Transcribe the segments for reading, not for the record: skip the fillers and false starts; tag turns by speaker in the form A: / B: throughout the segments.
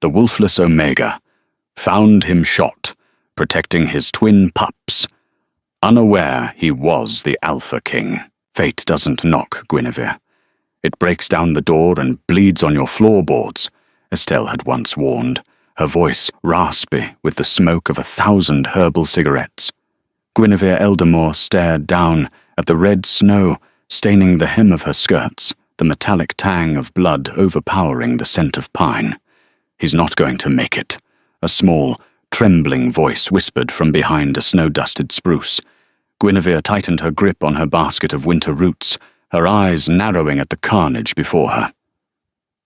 A: the Wolfless Omega, found him shot, protecting his twin pups. Unaware he was the Alpha King. Fate doesn't knock, Guinevere. It breaks down the door and bleeds on your floorboards, Estelle had once warned, her voice raspy with the smoke of 1,000 herbal cigarettes. Guinevere Eldamore stared down at the red snow staining the hem of her skirts, the metallic tang of blood overpowering the scent of pine. He's not going to make it, a small, trembling voice whispered from behind a snow-dusted spruce. Guinevere tightened her grip on her basket of winter roots, her eyes narrowing at the carnage before her.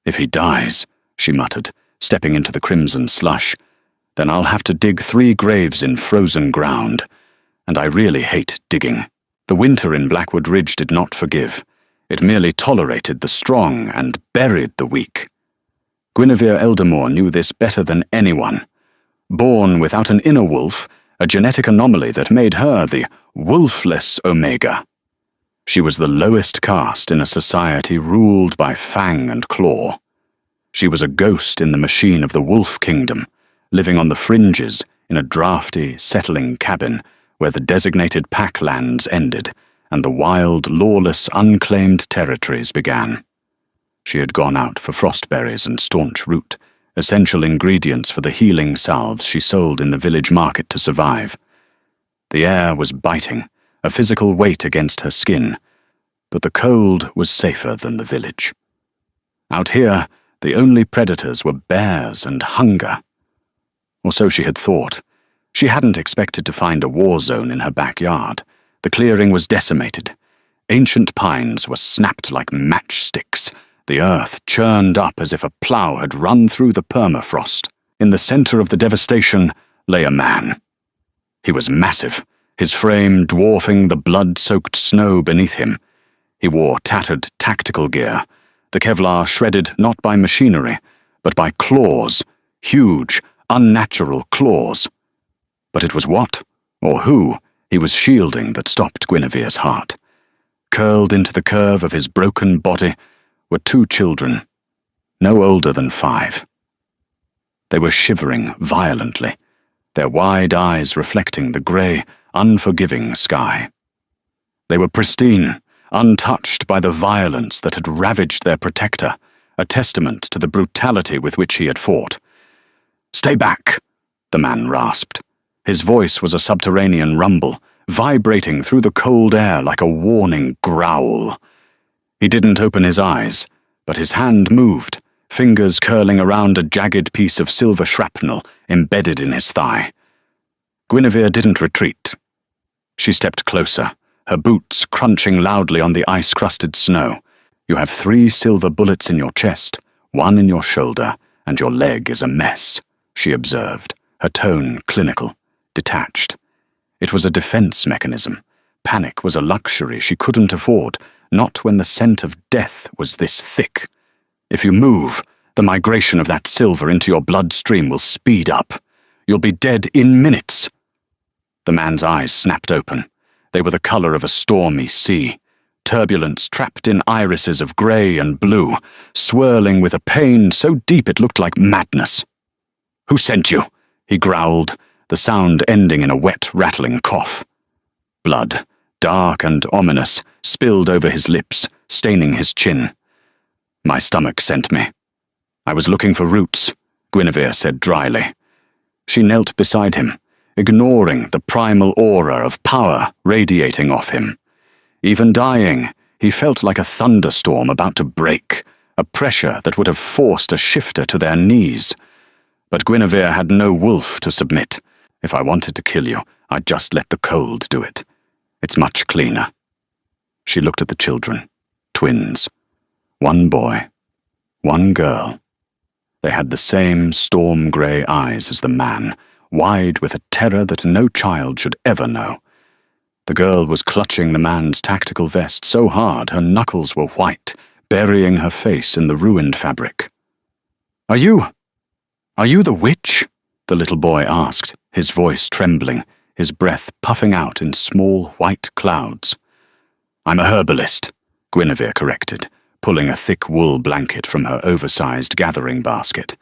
A: "If he dies," she muttered, stepping into the crimson slush, "then I'll have to dig 3 graves in frozen ground, and I really hate digging." The winter in Blackwood Ridge did not forgive. It merely tolerated the strong and buried the weak. Guinevere Eldamore knew this better than anyone. Born without an inner wolf, a genetic anomaly that made her the Wolfless Omega. She was the lowest caste in a society ruled by fang and claw. She was a ghost in the machine of the Wolf Kingdom, living on the fringes in a drafty, settling cabin where the designated pack lands ended and the wild, lawless, unclaimed territories began. She had gone out for frostberries and staunch root, essential ingredients for the healing salves she sold in the village market to survive. The air was biting, a physical weight against her skin, but the cold was safer than the village. Out here, the only predators were bears and hunger. Or so she had thought. She hadn't expected to find a war zone in her backyard. The clearing was decimated. Ancient pines were snapped like matchsticks. The earth churned up as if a plough had run through the permafrost. In the center of the devastation lay a man. He was massive, his frame dwarfing the blood-soaked snow beneath him. He wore tattered tactical gear, the Kevlar shredded not by machinery, but by claws, huge, unnatural claws. But it was what, or who, he was shielding that stopped Guinevere's heart. Curled into the curve of his broken body were 2 children, no older than 5. They were shivering violently, their wide eyes reflecting the grey, unforgiving sky. They were pristine, untouched by the violence that had ravaged their protector, a testament to the brutality with which he had fought. "Stay back," the man rasped. His voice was a subterranean rumble, vibrating through the cold air like a warning growl. He didn't open his eyes, but his hand moved, fingers curling around a jagged piece of silver shrapnel embedded in his thigh. Guinevere didn't retreat. She stepped closer, her boots crunching loudly on the ice-crusted snow. "You have 3 silver bullets in your chest, 1 in your shoulder, and your leg is a mess," she observed, her tone clinical, detached. It was a defense mechanism. Panic was a luxury she couldn't afford, not when the scent of death was this thick. "If you move, the migration of that silver into your bloodstream will speed up. You'll be dead in minutes." The man's eyes snapped open. They were the color of a stormy sea. Turbulence trapped in irises of grey and blue, swirling with a pain so deep it looked like madness. "Who sent you?" he growled, the sound ending in a wet, rattling cough. Blood, dark and ominous, spilled over his lips, staining his chin. "My stomach sent me. I was looking for roots," Guinevere said dryly. She knelt beside him, ignoring the primal aura of power radiating off him. Even dying, he felt like a thunderstorm about to break, a pressure that would have forced a shifter to their knees. But Guinevere had no wolf to submit. "If I wanted to kill you, I'd just let the cold do it. It's much cleaner." She looked at the children, twins. 1 boy, 1 girl. They had the same storm-grey eyes as the man, wide with a terror that no child should ever know. The girl was clutching the man's tactical vest so hard her knuckles were white, burying her face in the ruined fabric. Are you the witch?" the little boy asked, his voice trembling, his breath puffing out in small white clouds. "I'm a herbalist," Guinevere corrected, pulling a thick wool blanket from her oversized gathering basket.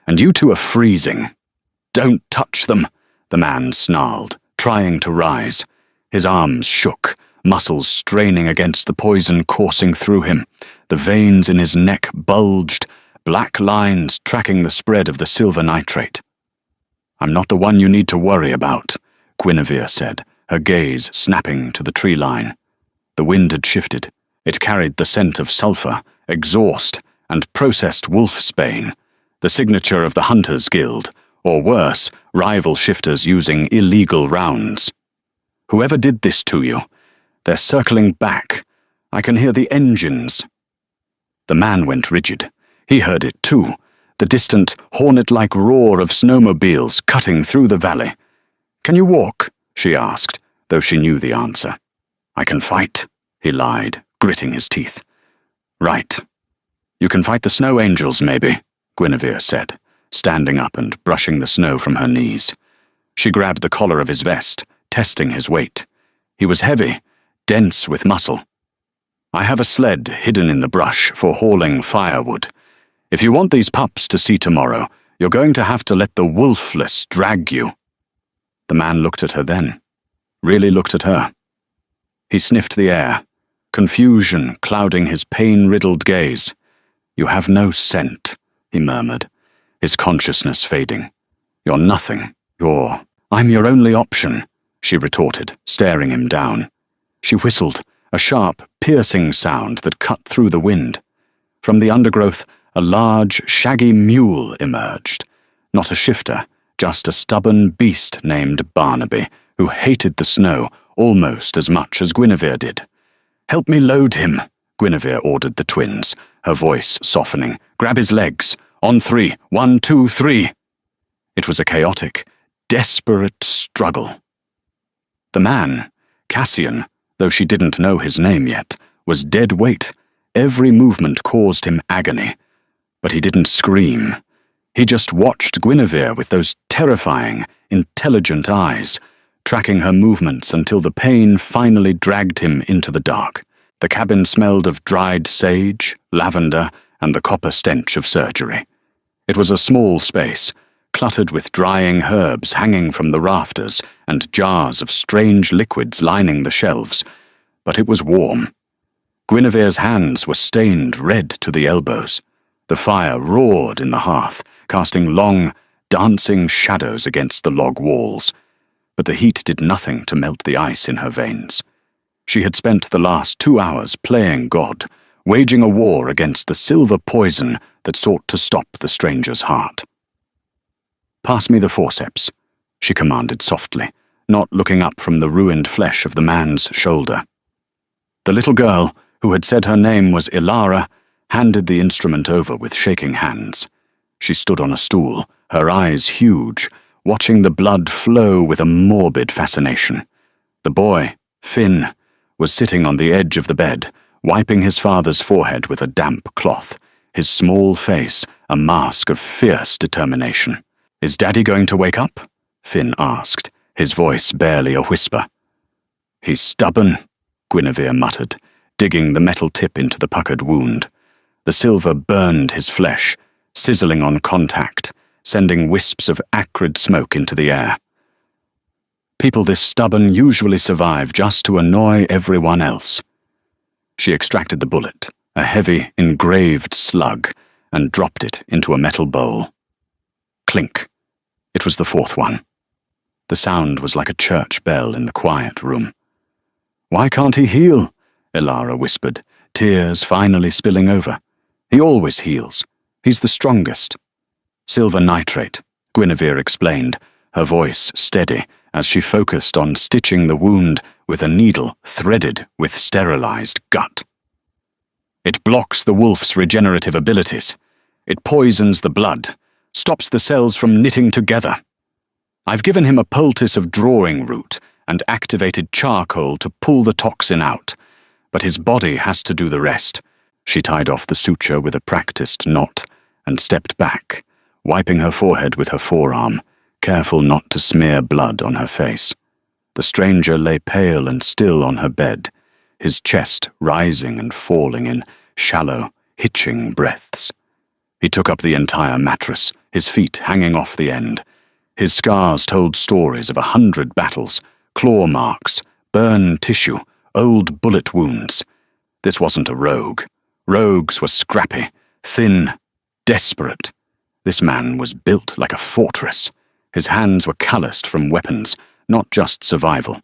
A: And you two are freezing. Don't touch them, the man snarled, trying to rise. His arms shook, muscles straining against the poison coursing through him. The veins in his neck bulged, black lines tracking the spread of the silver nitrate. I'm not the one you need to worry about, Guinevere said, her gaze snapping to the tree line. The wind had shifted. It carried the scent of sulfur, exhaust, and processed wolfsbane, the signature of the Hunters Guild, or worse, rival shifters using illegal rounds. Whoever did this to you, they're circling back. I can hear the engines. The man went rigid. He heard it too, the distant, hornet-like roar of snowmobiles cutting through the valley. Can you walk? She asked, though she knew the answer. I can fight, he lied, gritting his teeth. Right. You can fight the snow angels, maybe, Guinevere said, standing up and brushing the snow from her knees. She grabbed the collar of his vest, testing his weight. He was heavy, dense with muscle. I have a sled hidden in the brush for hauling firewood. If you want these pups to see tomorrow, you're going to have to let the Wolfless drag you. The man looked at her then, really looked at her. He sniffed the air, confusion clouding his pain-riddled gaze. You have no scent, he murmured, his consciousness fading. You're nothing. I'm your only option, she retorted, staring him down. She whistled, a sharp, piercing sound that cut through the wind. From the undergrowth, a large, shaggy mule emerged. Not a shifter, just a stubborn beast named Barnaby, who hated the snow almost as much as Guinevere did. Help me load him, Guinevere ordered the twins, her voice softening. Grab his legs. On 3. 1, 2, 3. It was a chaotic, desperate struggle. The man, Cassian, though she didn't know his name yet, was dead weight. Every movement caused him agony. But he didn't scream. He just watched Guinevere with those terrifying, intelligent eyes, tracking her movements until the pain finally dragged him into the dark. The cabin smelled of dried sage, lavender, and the copper stench of surgery. It was a small space, cluttered with drying herbs hanging from the rafters and jars of strange liquids lining the shelves, but it was warm. Guinevere's hands were stained red to the elbows. The fire roared in the hearth, casting long, dancing shadows against the log walls, but the heat did nothing to melt the ice in her veins. She had spent the last 2 hours playing God, waging a war against the silver poison that sought to stop the stranger's heart. Pass me the forceps, she commanded softly, not looking up from the ruined flesh of the man's shoulder. The little girl, who had said her name was Ilara, handed the instrument over with shaking hands. She stood on a stool, her eyes huge, watching the blood flow with a morbid fascination. The boy, Finn, was sitting on the edge of the bed, wiping his father's forehead with a damp cloth, his small face a mask of fierce determination. Is Daddy going to wake up? Finn asked, his voice barely a whisper. He's stubborn, Guinevere muttered, digging the metal tip into the puckered wound. The silver burned his flesh, sizzling on contact, sending wisps of acrid smoke into the air. People this stubborn usually survive just to annoy everyone else. She extracted the bullet, a heavy, engraved slug, and dropped it into a metal bowl. Clink. It was the 4th one. The sound was like a church bell in the quiet room. Why can't he heal? Ilara whispered, tears finally spilling over. He always heals. He's the strongest. Silver nitrate, Guinevere explained, her voice steady as she focused on stitching the wound with a needle threaded with sterilized gut. It blocks the wolf's regenerative abilities. It poisons the blood, stops the cells from knitting together. I've given him a poultice of drawing root and activated charcoal to pull the toxin out, but his body has to do the rest. She tied off the suture with a practiced knot and stepped back, wiping her forehead with her forearm, careful not to smear blood on her face. The stranger lay pale and still on her bed, his chest rising and falling in shallow, hitching breaths. He took up the entire mattress, his feet hanging off the end. His scars told stories of 100 battles, claw marks, burned tissue, old bullet wounds. This wasn't a rogue. Rogues were scrappy, thin, desperate. This man was built like a fortress. His hands were calloused from weapons, not just survival.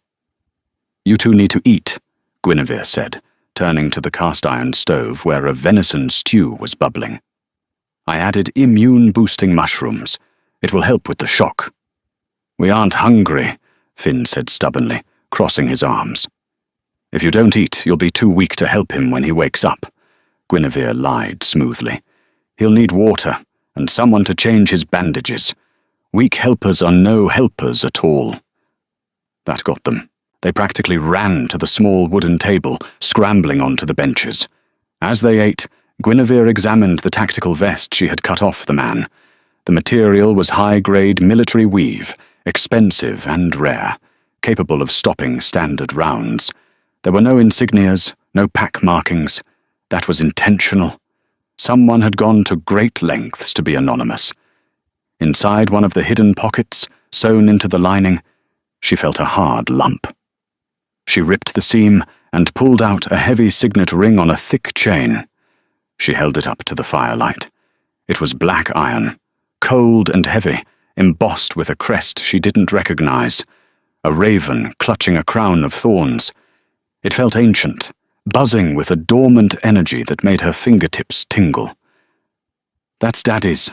A: "You two need to eat," Guinevere said, turning to the cast-iron stove where a venison stew was bubbling. "I added immune-boosting mushrooms. It will help with the shock." "We aren't hungry," Finn said stubbornly, crossing his arms. "If you don't eat, you'll be too weak to help him when he wakes up," Guinevere lied smoothly. "He'll need water, and someone to change his bandages. Weak helpers are no helpers at all." That got them. They practically ran to the small wooden table, scrambling onto the benches. As they ate, Guinevere examined the tactical vest she had cut off the man. The material was high-grade military weave, expensive and rare, capable of stopping standard rounds. There were no insignias, no pack markings. That was intentional. Someone had gone to great lengths to be anonymous. Inside one of the hidden pockets, sewn into the lining, she felt a hard lump. She ripped the seam and pulled out a heavy signet ring on a thick chain. She held it up to the firelight. It was black iron, cold and heavy, embossed with a crest she didn't recognize, a raven clutching a crown of thorns. It felt ancient, buzzing with a dormant energy that made her fingertips tingle. "That's Daddy's,"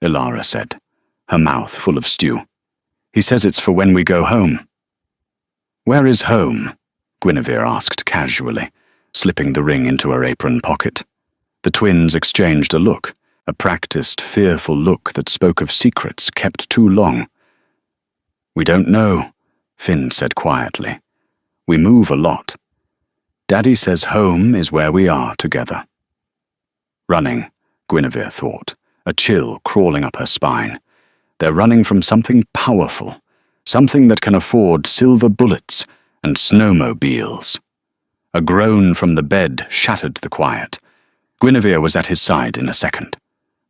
A: Ilara said, her mouth full of stew. "He says it's for when we go home." "Where is home?" Guinevere asked casually, slipping the ring into her apron pocket. The twins exchanged a look, a practiced, fearful look that spoke of secrets kept too long. "We don't know," Finn said quietly. "We move a lot. Daddy says home is where we are together." Running, Guinevere thought, a chill crawling up her spine. They're running from something powerful, something that can afford silver bullets and snowmobiles. A groan from the bed shattered the quiet. Guinevere was at his side in a second.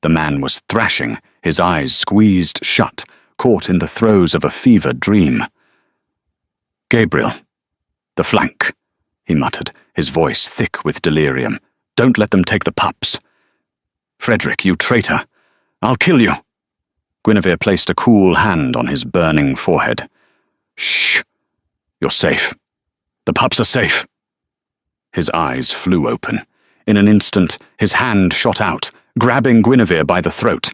A: The man was thrashing, his eyes squeezed shut, caught in the throes of a fevered dream. "Gabriel, the flank," he muttered, his voice thick with delirium. "Don't let them take the pups." "Frederick, you traitor! I'll kill you!" Guinevere placed a cool hand on his burning forehead. "Shh! You're safe. The pups are safe." His eyes flew open. In an instant, his hand shot out, grabbing Guinevere by the throat.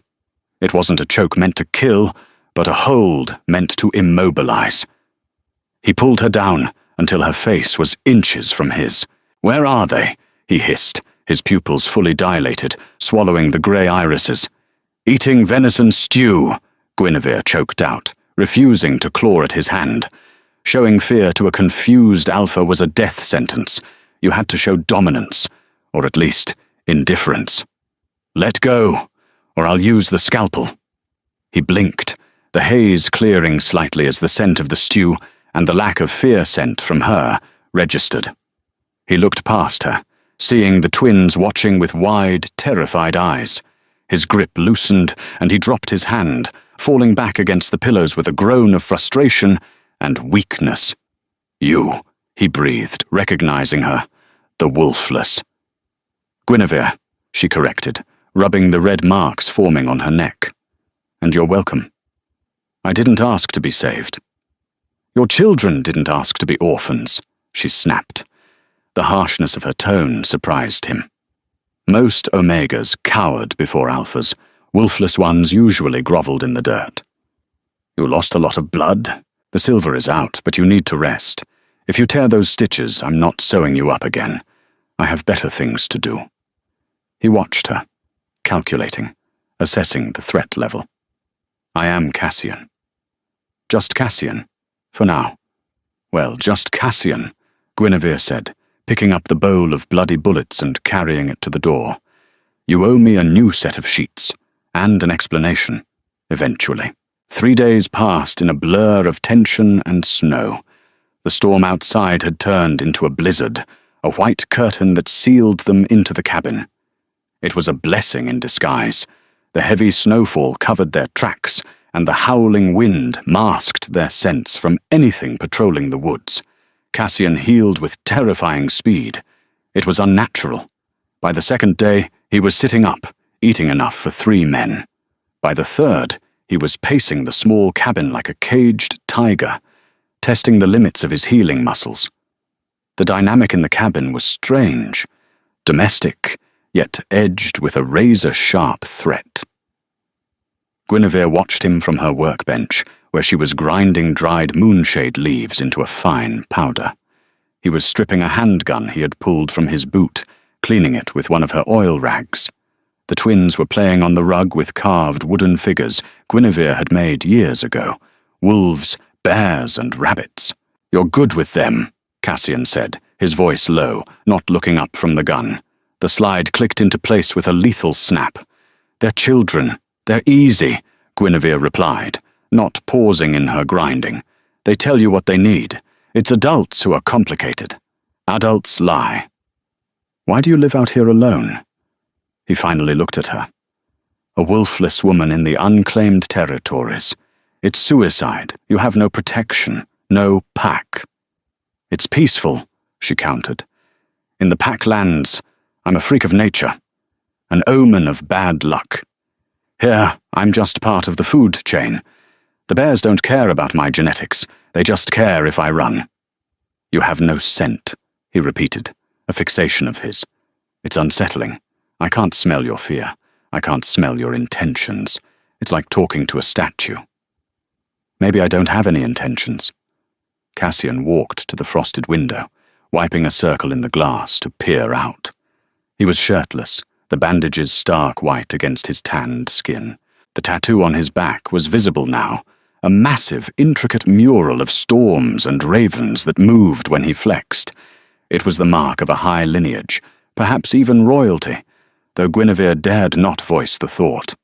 A: It wasn't a choke meant to kill, but a hold meant to immobilize. He pulled her down until her face was inches from his. "Where are they?" he hissed, his pupils fully dilated, swallowing the grey irises. "Eating venison stew," Guinevere choked out, refusing to claw at his hand. Showing fear to a confused alpha was a death sentence. You had to show dominance, or at least indifference. "Let go, or I'll use the scalpel." He blinked, the haze clearing slightly as the scent of the stew and the lack of fear scent from her registered. He looked past her, seeing the twins watching with wide, terrified eyes. His grip loosened, and he dropped his hand, falling back against the pillows with a groan of frustration and weakness. "You," he breathed, recognizing her, the Wolfless. "Guinevere," she corrected, rubbing the red marks forming on her neck. "And you're welcome. I didn't ask to be saved." "Your children didn't ask to be orphans," she snapped. The harshness of her tone surprised him. Most Omegas cowered before Alphas. Wolfless ones usually groveled in the dirt. "You lost a lot of blood. The silver is out, but you need to rest. If you tear those stitches, I'm not sewing you up again. I have better things to do." He watched her, calculating, assessing the threat level. "I am Cassian." "Just Cassian, for now." "Well, just Cassian," Guinevere said, picking up the bowl of bloody bullets and carrying it to the door. "You owe me a new set of sheets, and an explanation, eventually." 3 days passed in a blur of tension and snow. The storm outside had turned into a blizzard, a white curtain that sealed them into the cabin. It was a blessing in disguise. The heavy snowfall covered their tracks, and the howling wind masked their scents from anything patrolling the woods. Cassian heeled with terrifying speed. It was unnatural. By the second day, he was sitting up, eating enough for 3 men. By the third, he was pacing the small cabin like a caged tiger, testing the limits of his healing muscles. The dynamic in the cabin was strange, domestic, yet edged with a razor-sharp threat. Guinevere watched him from her workbench, where she was grinding dried moonshade leaves into a fine powder. He was stripping a handgun he had pulled from his boot, cleaning it with one of her oil rags. The twins were playing on the rug with carved wooden figures Guinevere had made years ago. Wolves, bears, and rabbits. "You're good with them," Cassian said, his voice low, not looking up from the gun. The slide clicked into place with a lethal snap. "They're children. They're easy," Guinevere replied, not pausing in her grinding. "They tell you what they need. It's adults who are complicated. Adults lie. Why do you live out here alone?" He finally looked at her. "A wolfless woman in the unclaimed territories. It's suicide. You have no protection, no pack." "It's peaceful," she countered. "In the pack lands, I'm a freak of nature, an omen of bad luck. Here, I'm just part of the food chain. The bears don't care about my genetics. They just care if I run." "You have no scent," he repeated, a fixation of his. "It's unsettling. I can't smell your fear. I can't smell your intentions. It's like talking to a statue." "Maybe I don't have any intentions." Cassian walked to the frosted window, wiping a circle in the glass to peer out. He was shirtless, the bandages stark white against his tanned skin. The tattoo on his back was visible now, a massive, intricate mural of storms and ravens that moved when he flexed. It was the mark of a high lineage, perhaps even royalty, though Guinevere dared not voice the thought.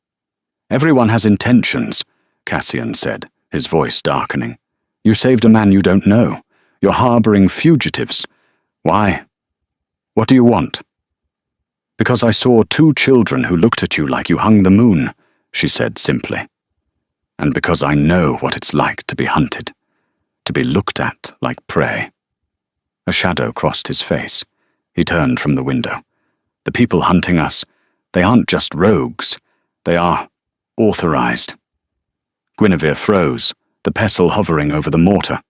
A: "Everyone has intentions," Cassian said, his voice darkening. "You saved a man you don't know. You're harboring fugitives. Why? What do you want?" "Because I saw 2 children who looked at you like you hung the moon," she said simply. "And because I know what it's like to be hunted, to be looked at like prey." A shadow crossed his face. He turned from the window. "The people hunting us, they aren't just rogues. They are authorized." Guinevere froze, the pestle hovering over the mortar.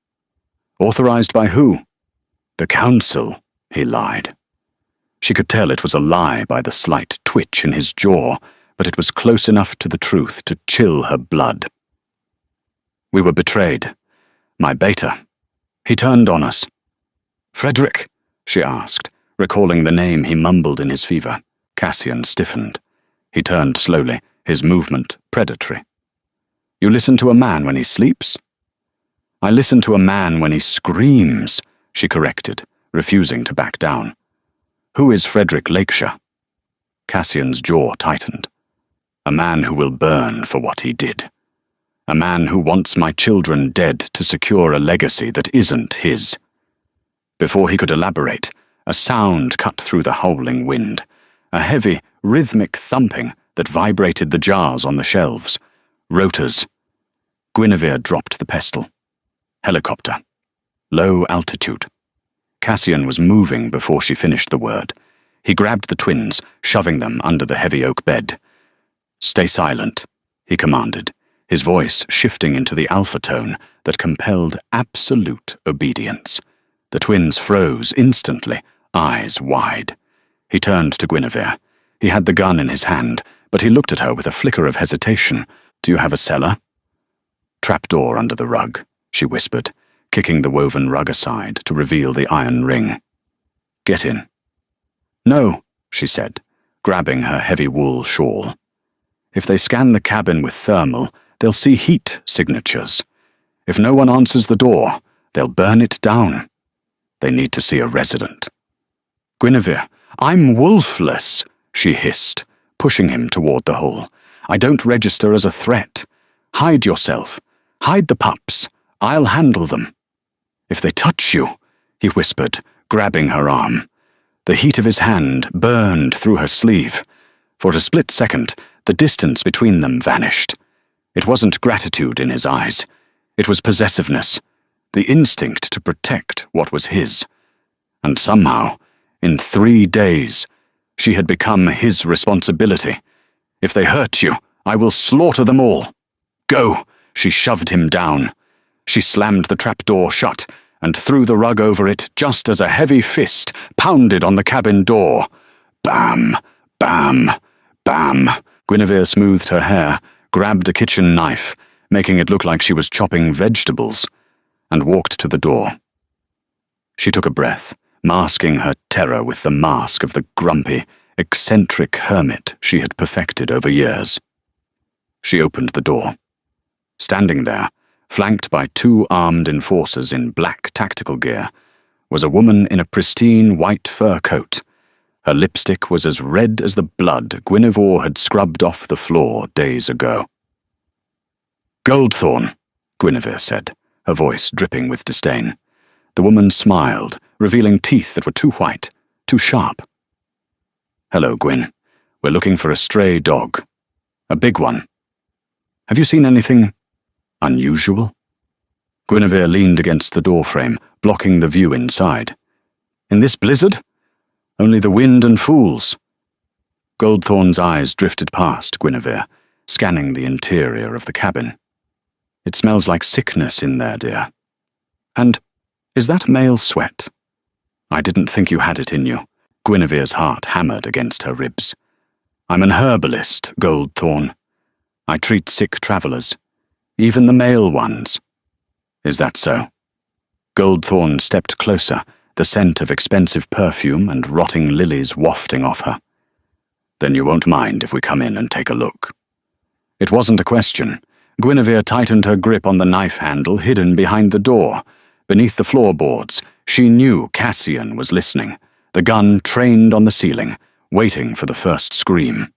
A: "Authorized by who?" "The council," he lied. She could tell it was a lie by the slight twitch in his jaw, but it was close enough to the truth to chill her blood. "We were betrayed. My beta. He turned on us." "Frederick?" she asked, recalling the name he mumbled in his fever. Cassian stiffened. He turned slowly, his movement predatory. "You listen to a man when he sleeps?" "I listen to a man when he screams," she corrected, refusing to back down. "Who is Frederick Lakeshire?" Cassian's jaw tightened. "A man who will burn for what he did. A man who wants my children dead to secure a legacy that isn't his." Before he could elaborate, a sound cut through the howling wind, a heavy, rhythmic thumping that vibrated the jars on the shelves. Rotors. Guinevere dropped the pestle. Helicopter. Low altitude. Cassian was moving before she finished the word. He grabbed the twins, shoving them under the heavy oak bed. "Stay silent," he commanded, his voice shifting into the alpha tone that compelled absolute obedience. The twins froze instantly, eyes wide. He turned to Guinevere. He had the gun in his hand, but he looked at her with a flicker of hesitation. "Do you have a cellar?" "Trapdoor under the rug," she whispered, kicking the woven rug aside to reveal the iron ring. "Get in." "No," she said, grabbing her heavy wool shawl. "If they scan the cabin with thermal, they'll see heat signatures. If no one answers the door, they'll burn it down. They need to see a resident." "Guinevere, I'm wolfless," she hissed, pushing him toward the hole. "I don't register as a threat. Hide yourself. Hide the pups. I'll handle them." "If they touch you," he whispered, grabbing her arm. The heat of his hand burned through her sleeve. For a split second, the distance between them vanished. It wasn't gratitude in his eyes. It was possessiveness, the instinct to protect what was his. And somehow, in 3 days, she had become his responsibility. If they hurt you, I will slaughter them all. Go! She shoved him down. She slammed the trapdoor shut and threw the rug over it just as a heavy fist pounded on the cabin door. Bam! Bam! Bam! Guinevere smoothed her hair, grabbed a kitchen knife, making it look like she was chopping vegetables, and walked to the door. She took a breath, masking her terror with the mask of the grumpy, eccentric hermit she had perfected over years. She opened the door. Standing there, flanked by 2 armed enforcers in black tactical gear, was a woman in a pristine white fur coat. Her lipstick was as red as the blood Guinevere had scrubbed off the floor days ago. "Goldthorn," Guinevere said, her voice dripping with disdain. The woman smiled, revealing teeth that were too white, too sharp. "Hello, Gwyn. We're looking for a stray dog. A big one. Have you seen anything unusual?" Guinevere leaned against the doorframe, blocking the view inside. "In this blizzard? Only the wind and fools." Goldthorn's eyes drifted past Guinevere, scanning the interior of the cabin. "It smells like sickness in there, dear. And is that male sweat? I didn't think you had it in you." Guinevere's heart hammered against her ribs. "I'm an herbalist, Goldthorn. I treat sick travelers, even the male ones." "Is that so?" Goldthorn stepped closer, the scent of expensive perfume and rotting lilies wafting off her. "Then you won't mind if we come in and take a look." It wasn't a question. Guinevere tightened her grip on the knife handle hidden behind the door. Beneath the floorboards, she knew Cassian was listening, the gun trained on the ceiling, waiting for the first scream.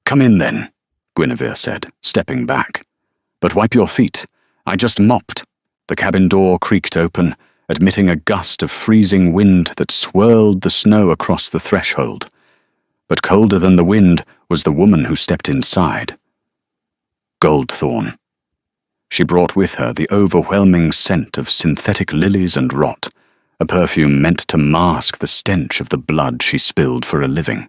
A: "Come in then," Guinevere said, stepping back. "But wipe your feet. I just mopped." The cabin door creaked open, admitting a gust of freezing wind that swirled the snow across the threshold. But colder than the wind was the woman who stepped inside. Goldthorn. She brought with her the overwhelming scent of synthetic lilies and rot, a perfume meant to mask the stench of the blood she spilled for a living.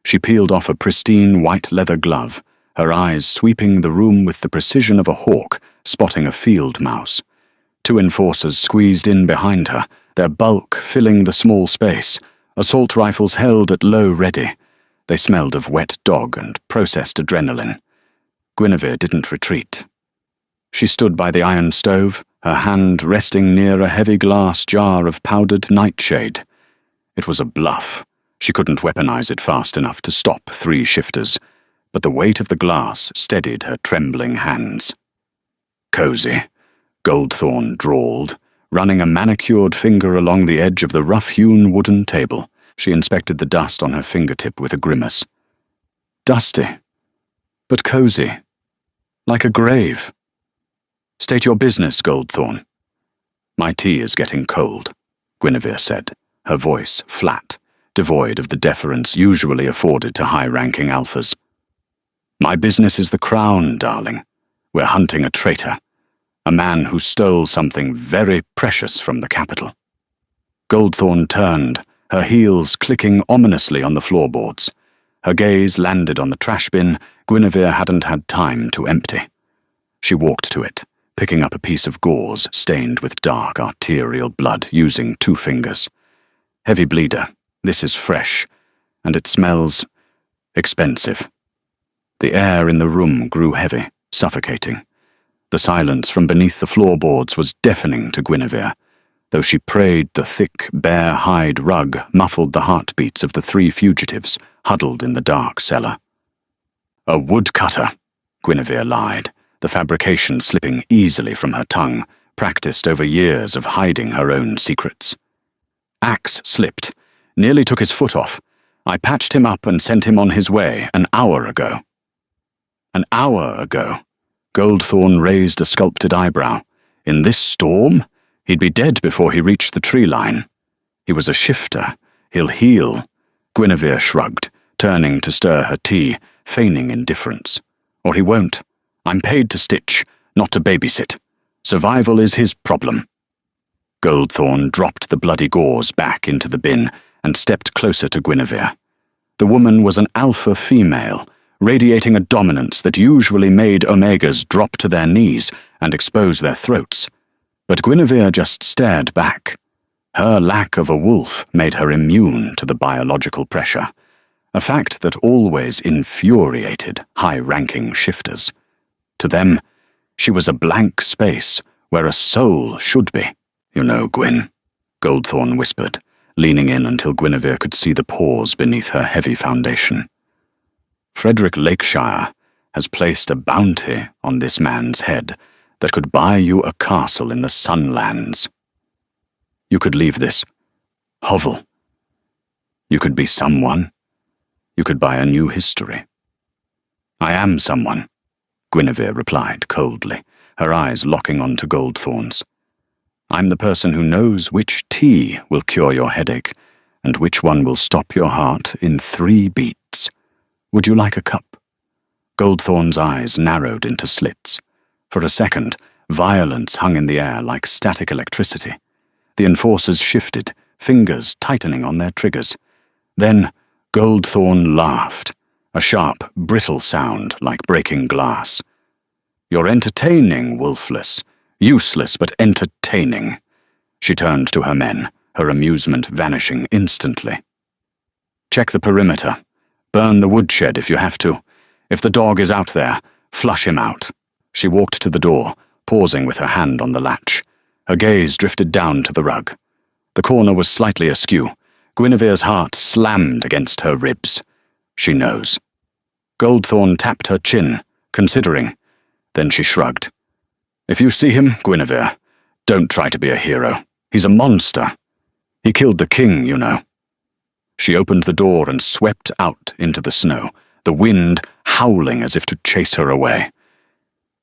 A: She peeled off a pristine white leather glove, her eyes sweeping the room with the precision of a hawk spotting a field mouse. 2 enforcers squeezed in behind her, their bulk filling the small space, assault rifles held at low ready. They smelled of wet dog and processed adrenaline. Guinevere didn't retreat. She stood by the iron stove, her hand resting near a heavy glass jar of powdered nightshade. It was a bluff. She couldn't weaponize it fast enough to stop 3 shifters, but the weight of the glass steadied her trembling hands. "Cozy," Goldthorn drawled, running a manicured finger along the edge of the rough-hewn wooden table. She inspected the dust on her fingertip with a grimace. "Dusty, but cozy, like a grave." "State your business, Goldthorn." "My tea is getting cold," Guinevere said, her voice flat, devoid of the deference usually afforded to high-ranking alphas. "My business is the crown, darling. We're hunting a traitor, a man who stole something very precious from the capital." Goldthorn turned, her heels clicking ominously on the floorboards. Her gaze landed on the trash bin Guinevere hadn't had time to empty. She walked to it, picking up a piece of gauze stained with dark arterial blood using 2 fingers. "Heavy bleeder. This is fresh, and it smells expensive." The air in the room grew heavy, suffocating. The silence from beneath the floorboards was deafening to Guinevere, though she prayed the thick, bare hide rug muffled the heartbeats of the 3 fugitives huddled in the dark cellar. "A woodcutter," Guinevere lied, the fabrication slipping easily from her tongue, practiced over years of hiding her own secrets. "Axe slipped, nearly took his foot off. I patched him up and sent him on his way an hour ago." "An hour ago?" Goldthorn raised a sculpted eyebrow. "In this storm? He'd be dead before he reached the tree line." "He was a shifter. He'll heal." Guinevere shrugged, turning to stir her tea, feigning indifference. Or he won't. I'm paid to stitch, not to babysit. Survival is his problem. Goldthorn dropped the bloody gauze back into the bin and stepped closer to Guinevere. The woman was an alpha female, radiating a dominance that usually made Omegas drop to their knees and expose their throats. But Guinevere just stared back. Her lack of a wolf made her immune to the biological pressure, a fact that always infuriated high-ranking shifters. To them, she was a blank space where a soul should be. You know, Gwyn, Goldthorn whispered, leaning in until Guinevere could see the pores beneath her heavy foundation. Frederick Lakeshire has placed a bounty on this man's head that could buy you a castle in the Sunlands. You could leave this hovel. You could be someone. You could buy a new history. I am someone, Guinevere replied coldly, her eyes locking onto Goldthorn's. I'm the person who knows which tea will cure your headache and which one will stop your heart in 3 beats. Would you like a cup? Goldthorn's eyes narrowed into slits. For a second, violence hung in the air like static electricity. The enforcers shifted, fingers tightening on their triggers. Then Goldthorn laughed, a sharp, brittle sound like breaking glass. You're entertaining, Wolfless. Useless but entertaining. She turned to her men, her amusement vanishing instantly. Check the perimeter. Burn the woodshed if you have to. If the dog is out there, flush him out. She walked to the door, pausing with her hand on the latch. Her gaze drifted down to the rug. The corner was slightly askew. Guinevere's heart slammed against her ribs. She knows. Goldthorn tapped her chin, considering. Then she shrugged. If you see him, Guinevere, don't try to be a hero. He's a monster. He killed the king, you know. She opened the door and swept out into the snow, the wind howling as if to chase her away.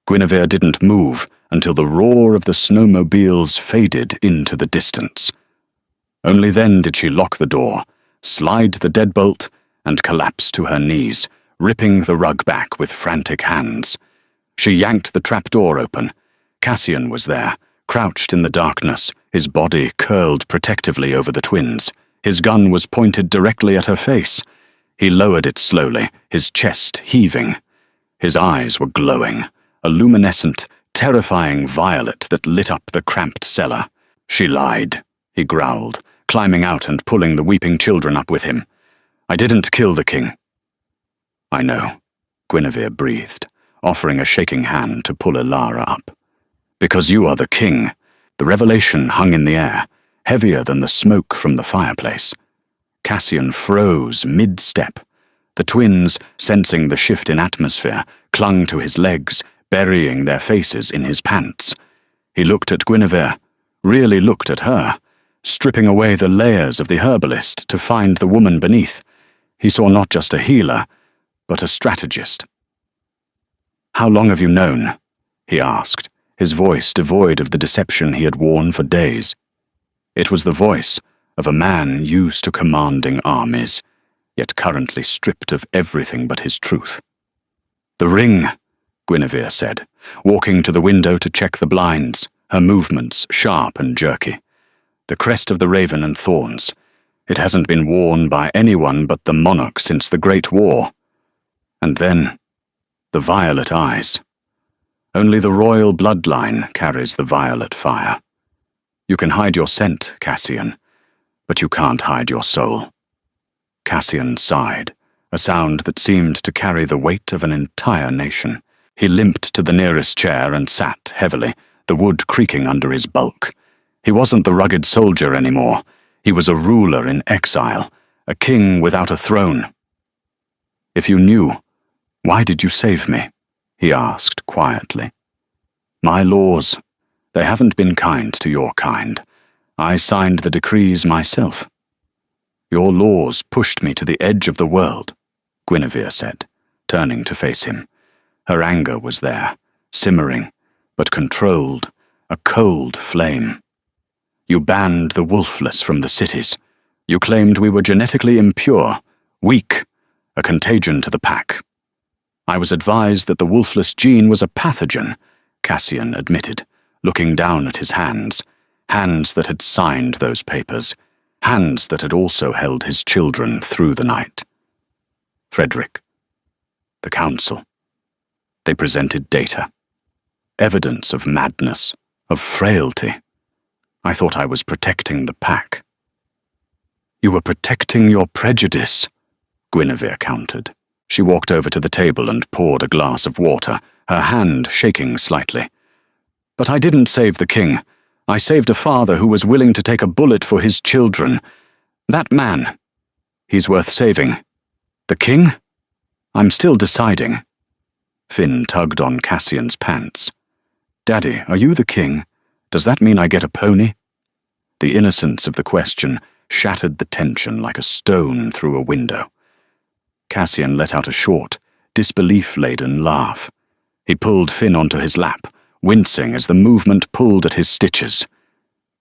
A: Guinevere didn't move until the roar of the snowmobiles faded into the distance. Only then did she lock the door, slide the deadbolt, and collapse to her knees, ripping the rug back with frantic hands. She yanked the trapdoor open. Cassian was there, crouched in the darkness, his body curled protectively over the twins. His gun was pointed directly at her face. He lowered it slowly, his chest heaving. His eyes were glowing, a luminescent, terrifying violet that lit up the cramped cellar. She lied, he growled, climbing out and pulling the weeping children up with him. I didn't kill the king. I know, Guinevere breathed, offering a shaking hand to pull Elara up. Because you are the king. The revelation hung in the air, heavier than the smoke from the fireplace. Cassian froze mid-step. The twins, sensing the shift in atmosphere, clung to his legs, burying their faces in his pants. He looked at Guinevere, really looked at her, stripping away the layers of the herbalist to find the woman beneath. He saw not just a healer, but a strategist. How long have you known? He asked, his voice devoid of the deception he had worn for days. It was the voice of a man used to commanding armies, yet currently stripped of everything but his truth. The ring, Guinevere said, walking to the window to check the blinds, her movements sharp and jerky. The crest of the raven and thorns. It hasn't been worn by anyone but the monarch since the Great War. And then, the violet eyes. Only the royal bloodline carries the violet fire. You can hide your scent, Cassian, but you can't hide your soul. Cassian sighed, a sound that seemed to carry the weight of an entire nation. He limped to the nearest chair and sat heavily, the wood creaking under his bulk. He wasn't the rugged soldier anymore. He was a ruler in exile, a king without a throne. If you knew, why did you save me? He asked quietly. My laws, they haven't been kind to your kind. I signed the decrees myself. Your laws pushed me to the edge of the world, Guinevere said, turning to face him. Her anger was there, simmering, but controlled, a cold flame. You banned the Wolfless from the cities. You claimed we were genetically impure, weak, a contagion to the pack. I was advised that the Wolfless gene was a pathogen, Cassian admitted, looking down at his hands that had signed those papers, hands that had also held his children through the night. Frederick. The council. They presented data. Evidence of madness, of frailty. I thought I was protecting the pack. You were protecting your prejudice, Guinevere countered. She walked over to the table and poured a glass of water, her hand shaking slightly. But I didn't save the king. I saved a father who was willing to take a bullet for his children. That man. He's worth saving. The king? I'm still deciding. Finn tugged on Cassian's pants. Daddy, are you the king? Does that mean I get a pony? The innocence of the question shattered the tension like a stone through a window. Cassian let out a short, disbelief-laden laugh. He pulled Finn onto his lap, wincing as the movement pulled at his stitches.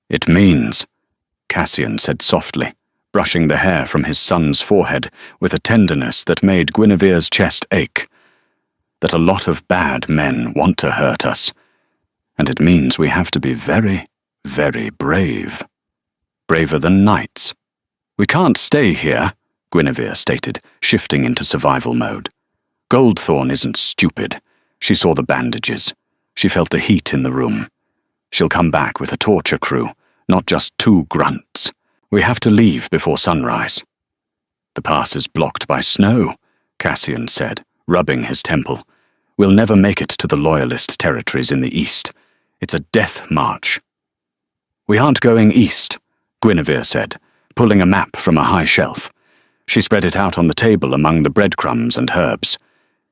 A: It means, Cassian said softly, brushing the hair from his son's forehead with a tenderness that made Guinevere's chest ache, that a lot of bad men want to hurt us, and it means we have to be very, very brave. Braver than knights. We can't stay here, Guinevere stated, shifting into survival mode. Goldthorn isn't stupid. She saw the bandages. She felt the heat in the room. She'll come back with a torture crew, not just 2 grunts. We have to leave before sunrise. The pass is blocked by snow, Cassian said, rubbing his temple. We'll never make it to the Loyalist territories in the east. It's a death march. We aren't going east, Guinevere said, pulling a map from a high shelf. She spread it out on the table among the breadcrumbs and herbs.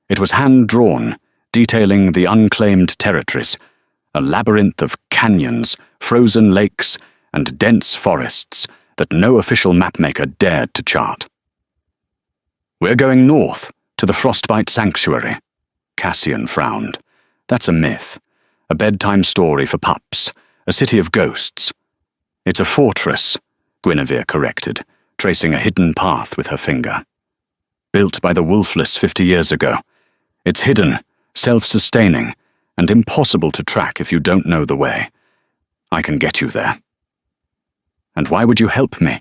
A: It was hand-drawn, detailing the unclaimed territories, a labyrinth of canyons, frozen lakes, and dense forests that no official mapmaker dared to chart. We're going north, to the Frostbite Sanctuary. Cassian frowned. That's a myth, a bedtime story for pups, a city of ghosts. It's a fortress, Guinevere corrected, tracing a hidden path with her finger. Built by the Wolfless 50 years ago. It's hidden, self-sustaining, and impossible to track if you don't know the way. I can get you there. And why would you help me?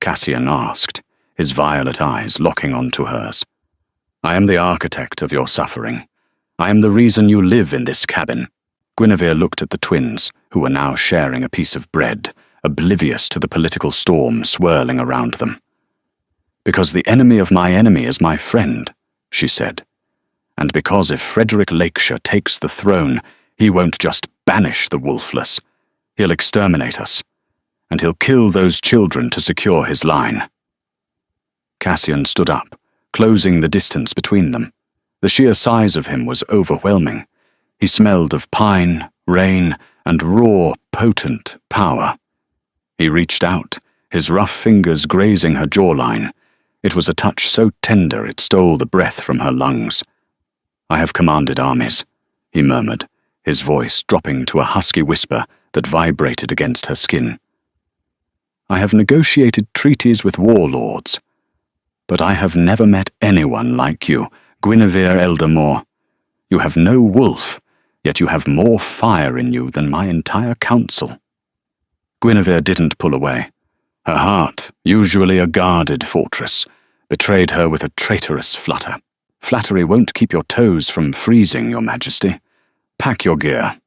A: Cassian asked, his violet eyes locking onto hers. I am the architect of your suffering. I am the reason you live in this cabin. Guinevere looked at the twins, who were now sharing a piece of bread, oblivious to the political storm swirling around them. Because the enemy of my enemy is my friend, she said. And because if Frederick Lakeshire takes the throne, he won't just banish the Wolfless. He'll exterminate us. And he'll kill those children to secure his line. Cassian stood up, closing the distance between them. The sheer size of him was overwhelming. He smelled of pine, rain, and raw, potent power. He reached out, his rough fingers grazing her jawline. It was a touch so tender it stole the breath from her lungs. I have commanded armies, he murmured, his voice dropping to a husky whisper that vibrated against her skin. I have negotiated treaties with warlords, but I have never met anyone like you, Guinevere Eldermore. You have no wolf, yet you have more fire in you than my entire council. Guinevere didn't pull away. Her heart, usually a guarded fortress, betrayed her with a traitorous flutter. Flattery won't keep your toes from freezing, Your Majesty. Pack your gear.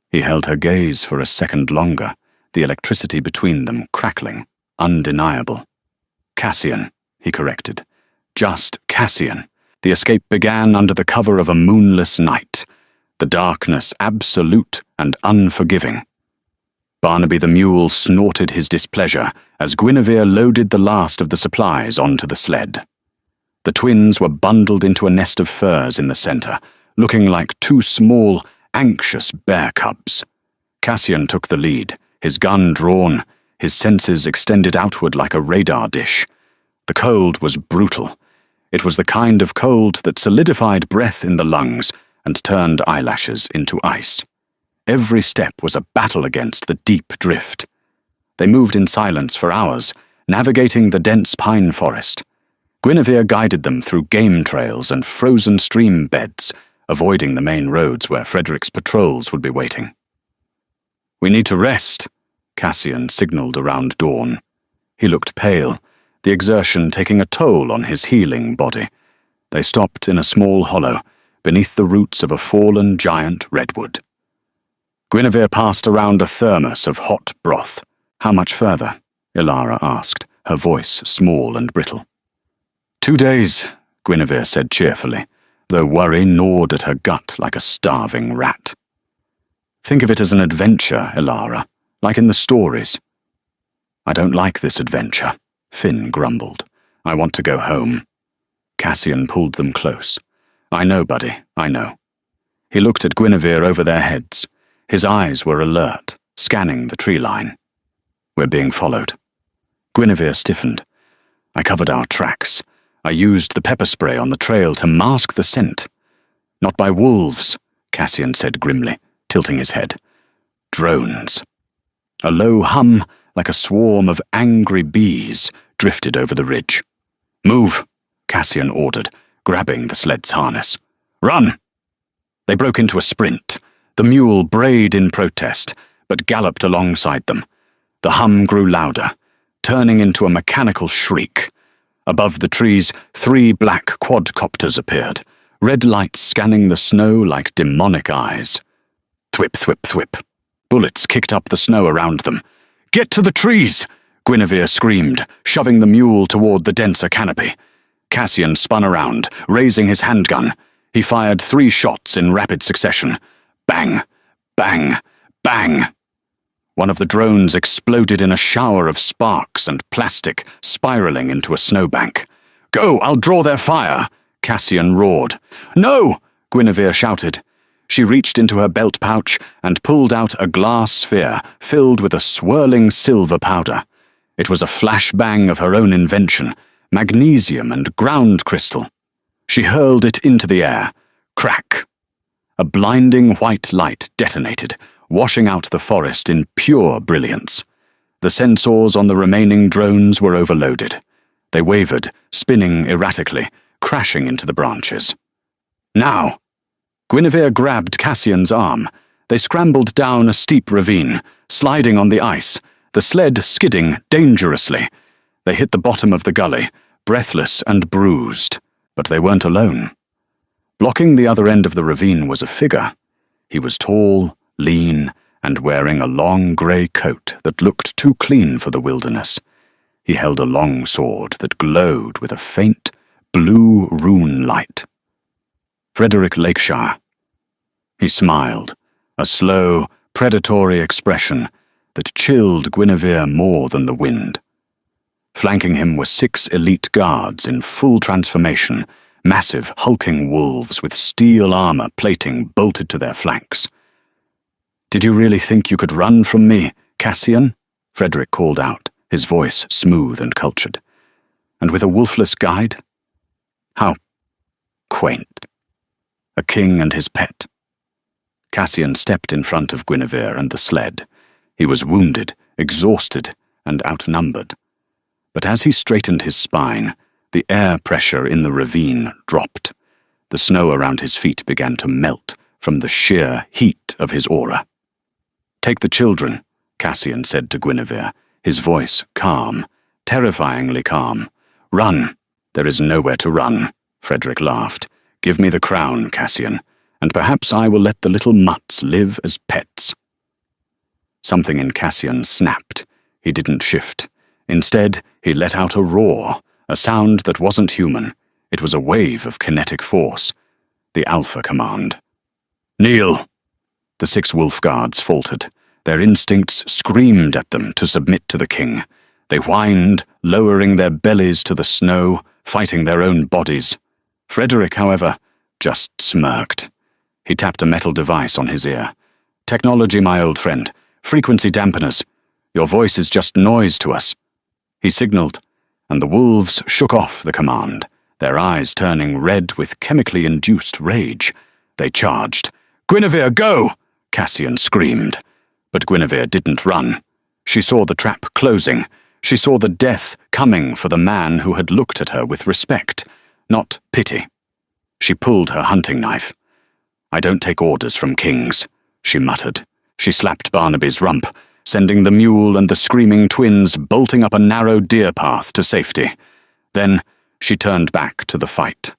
A: He held her gaze for a second longer, the electricity between them crackling, undeniable. Cassian, he corrected. Just Cassian. The escape began under the cover of a moonless night, the darkness absolute and unforgiving. Barnaby the mule snorted his displeasure as Guinevere loaded the last of the supplies onto the sled. The twins were bundled into a nest of furs in the center, looking like 2 small, anxious bear cubs. Cassian took the lead, his gun drawn, his senses extended outward like a radar dish. The cold was brutal. It was the kind of cold that solidified breath in the lungs and turned eyelashes into ice. Every step was a battle against the deep drift. They moved in silence for hours, navigating the dense pine forest. Guinevere guided them through game trails and frozen stream beds, avoiding the main roads where Frederick's patrols would be waiting. "We need to rest," Cassian signaled around dawn. He looked pale, the exertion taking a toll on his healing body. They stopped in a small hollow, beneath the roots of a fallen giant redwood. Guinevere passed around a thermos of hot broth. "How much further?" Ilara asked, her voice small and brittle. 2 days, Guinevere said cheerfully, though worry gnawed at her gut like a starving rat. "Think of it as an adventure, Ilara, like in the stories." "I don't like this adventure," Finn grumbled. "I want to go home." Cassian pulled them close. "I know, buddy, I know." He looked at Guinevere over their heads. His eyes were alert, scanning the tree line. "We're being followed." Guinevere stiffened. "I covered our tracks. I used the pepper spray on the trail to mask the scent." "Not by wolves," Cassian said grimly, tilting his head. "Drones." A low hum, like a swarm of angry bees, drifted over the ridge. "Move," Cassian ordered, grabbing the sled's harness. "Run!" They broke into a sprint. The mule brayed in protest, but galloped alongside them. The hum grew louder, turning into a mechanical shriek. Above the trees, 3 black quadcopters appeared, red lights scanning the snow like demonic eyes. Thwip, thwip, thwip. Bullets kicked up the snow around them. "Get to the trees!" Guinevere screamed, shoving the mule toward the denser canopy. Cassian spun around, raising his handgun. He fired 3 shots in rapid succession. Bang! Bang! Bang! One of the drones exploded in a shower of sparks and plastic, spiraling into a snowbank. "Go, I'll draw their fire!" Cassian roared. "No!" Guinevere shouted. She reached into her belt pouch and pulled out a glass sphere filled with a swirling silver powder. It was a flashbang of her own invention, magnesium and ground crystal. She hurled it into the air. Crack! A blinding white light detonated, washing out the forest in pure brilliance. The sensors on the remaining drones were overloaded. They wavered, spinning erratically, crashing into the branches. "Now!" Guinevere grabbed Cassian's arm. They scrambled down a steep ravine, sliding on the ice, the sled skidding dangerously. They hit the bottom of the gully, breathless and bruised, but they weren't alone. Blocking the other end of the ravine was a figure. He was tall, lean, and wearing a long grey coat that looked too clean for the wilderness. He held a long sword that glowed with a faint, blue rune light. Frederick Lakeshire. He smiled, a slow, predatory expression that chilled Guinevere more than the wind. Flanking him were 6 elite guards in full transformation, massive, hulking wolves with steel armor plating bolted to their flanks. "Did you really think you could run from me, Cassian?" Frederick called out, his voice smooth and cultured. "And with a wolfless guide? How quaint. A king and his pet." Cassian stepped in front of Guinevere and the sled. He was wounded, exhausted, and outnumbered. But as he straightened his spine, the air pressure in the ravine dropped. The snow around his feet began to melt from the sheer heat of his aura. "Take the children," Cassian said to Guinevere, his voice calm, terrifyingly calm. "Run." "There is nowhere to run," Frederick laughed. "Give me the crown, Cassian, and perhaps I will let the little mutts live as pets." Something in Cassian snapped. He didn't shift. Instead, he let out a roar, a sound that wasn't human. It was a wave of kinetic force. The Alpha command. "Kneel!" The 6 wolf guards faltered. Their instincts screamed at them to submit to the king. They whined, lowering their bellies to the snow, fighting their own bodies. Frederick, however, just smirked. He tapped a metal device on his ear. "Technology, my old friend. Frequency dampeners. Your voice is just noise to us." He signaled, and the wolves shook off the command, their eyes turning red with chemically induced rage. They charged. "Guinevere, go!" Cassian screamed. But Guinevere didn't run. She saw the trap closing, She saw the death coming for the man who had looked at her with respect, not pity. She pulled her hunting knife. "I don't take orders from kings," she muttered. She slapped Barnaby's rump, sending the mule and the screaming twins bolting up a narrow deer path to safety. Then she turned back to the fight.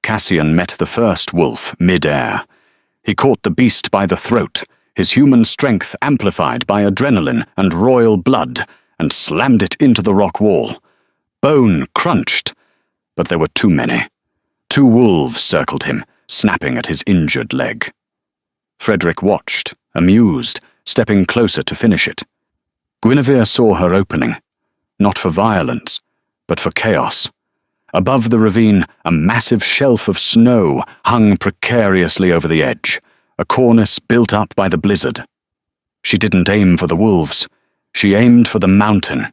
A: Cassian met the first wolf mid-air. He caught the beast by the throat, his human strength amplified by adrenaline and royal blood, and slammed it into the rock wall. Bone crunched, but there were too many. 2 wolves circled him, snapping at his injured leg. Frederick watched, amused, stepping closer to finish it. Guinevere saw her opening, not for violence, but for chaos. Above the ravine, a massive shelf of snow hung precariously over the edge, a cornice built up by the blizzard. She didn't aim for the wolves. She aimed for the mountain.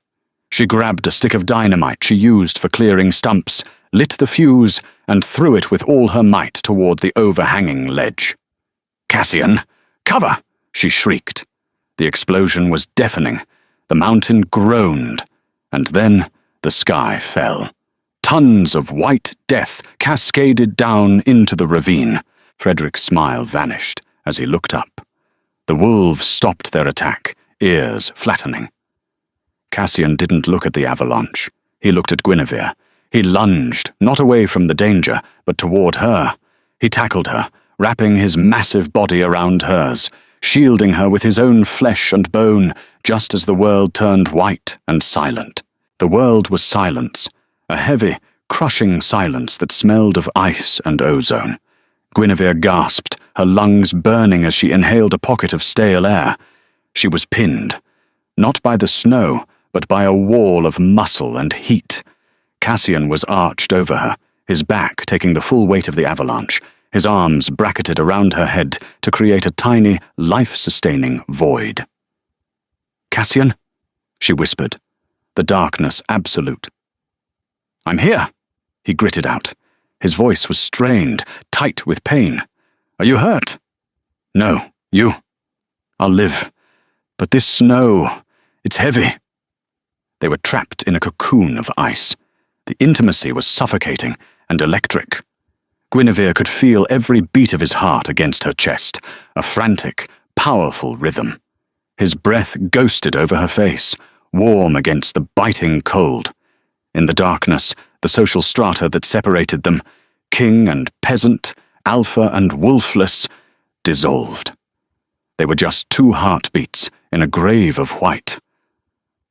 A: She grabbed a stick of dynamite she used for clearing stumps, lit the fuse, and threw it with all her might toward the overhanging ledge. "Cassian, cover!" she shrieked. The explosion was deafening. The mountain groaned, and then the sky fell. Tons of white death cascaded down into the ravine. Frederick's smile vanished as he looked up. The wolves stopped their attack, ears flattening. Cassian didn't look at the avalanche. He looked at Guinevere. He lunged, not away from the danger, but toward her. He tackled her, wrapping his massive body around hers, shielding her with his own flesh and bone, just as the world turned white and silent. The world was silence, a heavy, crushing silence that smelled of ice and ozone. Guinevere gasped, her lungs burning as she inhaled a pocket of stale air. She was pinned, not by the snow, but by a wall of muscle and heat. Cassian was arched over her, his back taking the full weight of the avalanche, his arms bracketed around her head to create a tiny, life-sustaining void. "Cassian?" she whispered, the darkness absolute. "I'm here," he gritted out. His voice was strained, tight with pain. "Are you hurt?" "No, you." "I'll live. But this snow, it's heavy." They were trapped in a cocoon of ice. The intimacy was suffocating and electric. Guinevere could feel every beat of his heart against her chest, a frantic, powerful rhythm. His breath ghosted over her face, warm against the biting cold. In the darkness, the social strata that separated them, king and peasant, alpha and wolfless, dissolved. They were just 2 heartbeats in a grave of white.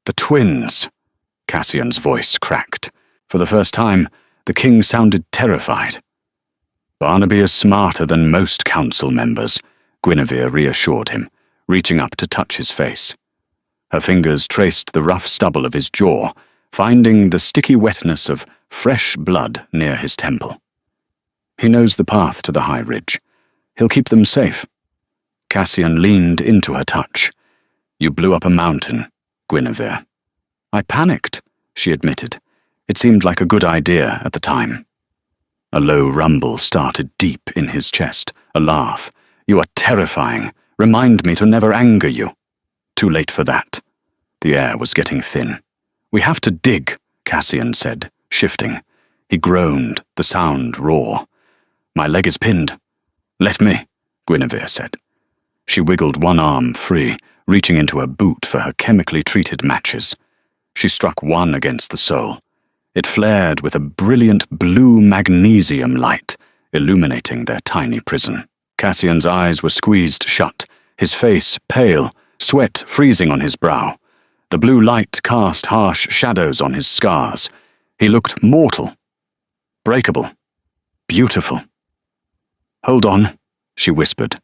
A: "The twins," Cassian's voice cracked. For the first time, the king sounded terrified. "Barnaby is smarter than most council members," Guinevere reassured him, reaching up to touch his face. Her fingers traced the rough stubble of his jaw, finding the sticky wetness of fresh blood near his temple. "He knows the path to the high ridge. He'll keep them safe." Cassian leaned into her touch. "You blew up a mountain, Guinevere." "I panicked," she admitted. "It seemed like a good idea at the time." A low rumble started deep in his chest, a laugh. "You are terrifying. Remind me to never anger you." Too late for that. The air was getting thin. "We have to dig," Cassian said, shifting. He groaned, the sound raw. "My leg is pinned." "Let me," Guinevere said. She wiggled one arm free, reaching into her boot for her chemically treated matches. She struck one against the sole. It flared with a brilliant blue magnesium light, illuminating their tiny prison. Cassian's eyes were squeezed shut, his face pale, sweat freezing on his brow. The blue light cast harsh shadows on his scars. He looked mortal, breakable, beautiful. "Hold on," she whispered.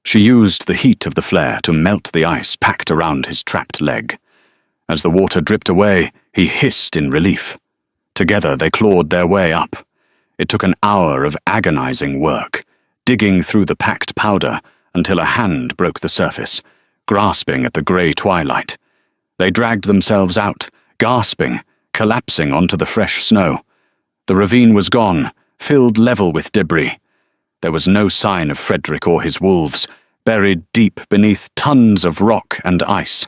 A: She used the heat of the flare to melt the ice packed around his trapped leg. As the water dripped away, he hissed in relief. Together they clawed their way up. It took an hour of agonizing work, digging through the packed powder until a hand broke the surface, grasping at the grey twilight. They dragged themselves out, gasping, collapsing onto the fresh snow. The ravine was gone, filled level with debris. There was no sign of Frederick or his wolves, buried deep beneath tons of rock and ice.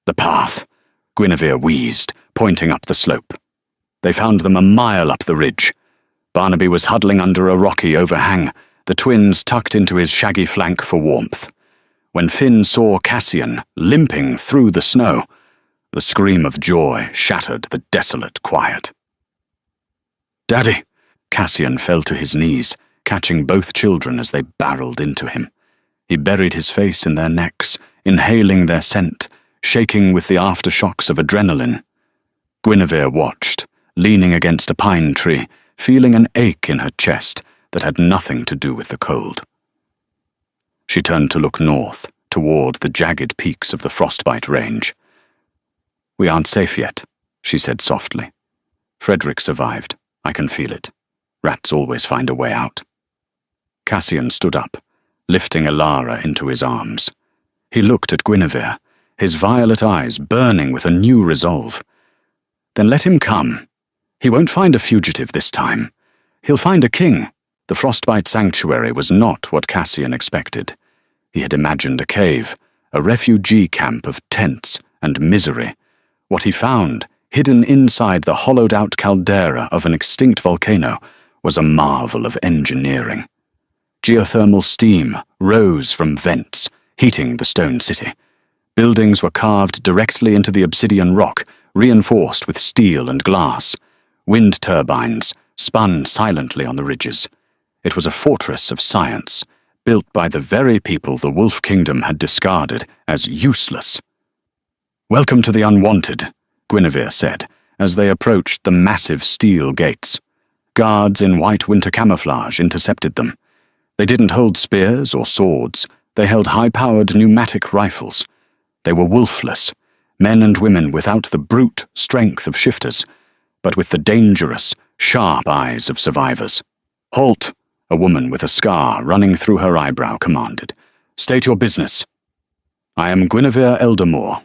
A: "The path," Guinevere wheezed, pointing up the slope. They found them a mile up the ridge. Barnaby was huddling under a rocky overhang, the twins tucked into his shaggy flank for warmth. When Finn saw Cassian limping through the snow, the scream of joy shattered the desolate quiet. "Daddy!" Cassian fell to his knees, catching both children as they barreled into him. He buried his face in their necks, inhaling their scent, shaking with the aftershocks of adrenaline. Guinevere watched, leaning against a pine tree, feeling an ache in her chest that had nothing to do with the cold. She turned to look north, toward the jagged peaks of the Frostbite Range. "We aren't safe yet," she said softly. "Frederick survived. I can feel it. Rats always find a way out." Cassian stood up, lifting Elara into his arms. He looked at Guinevere, his violet eyes burning with a new resolve. "Then let him come. He won't find a fugitive this time. He'll find a king." The Frostbite Sanctuary was not what Cassian expected. He had imagined a cave, a refugee camp of tents and misery. What he found, hidden inside the hollowed-out caldera of an extinct volcano, was a marvel of engineering. Geothermal steam rose from vents, heating the stone city. Buildings were carved directly into the obsidian rock, reinforced with steel and glass. Wind turbines spun silently on the ridges. It was a fortress of science, built by the very people the Wolf Kingdom had discarded as useless. "Welcome to the unwanted," Guinevere said, as they approached the massive steel gates. Guards in white winter camouflage intercepted them. They didn't hold spears or swords. They held high-powered pneumatic rifles. They were wolfless, men and women without the brute strength of shifters, but with the dangerous, sharp eyes of survivors. "Halt!" A woman with a scar running through her eyebrow commanded. "State your business." "I am Guinevere Eldermore.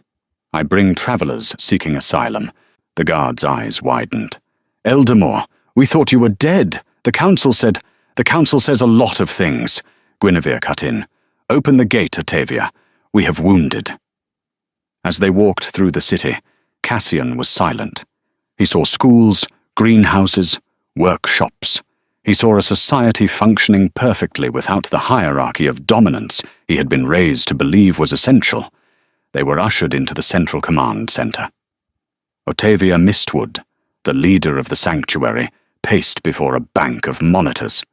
A: I bring travelers seeking asylum." The guard's eyes widened. "Eldermore, we thought you were dead. The council said—" "The council says a lot of things," Guinevere cut in. "Open the gate, Otavia. We have wounded." As they walked through the city, Cassian was silent. He saw schools, greenhouses, workshops. He saw a society functioning perfectly without the hierarchy of dominance he had been raised to believe was essential. They were ushered into the central command center. Otavia Mistwood, the leader of the sanctuary, paced before a bank of monitors.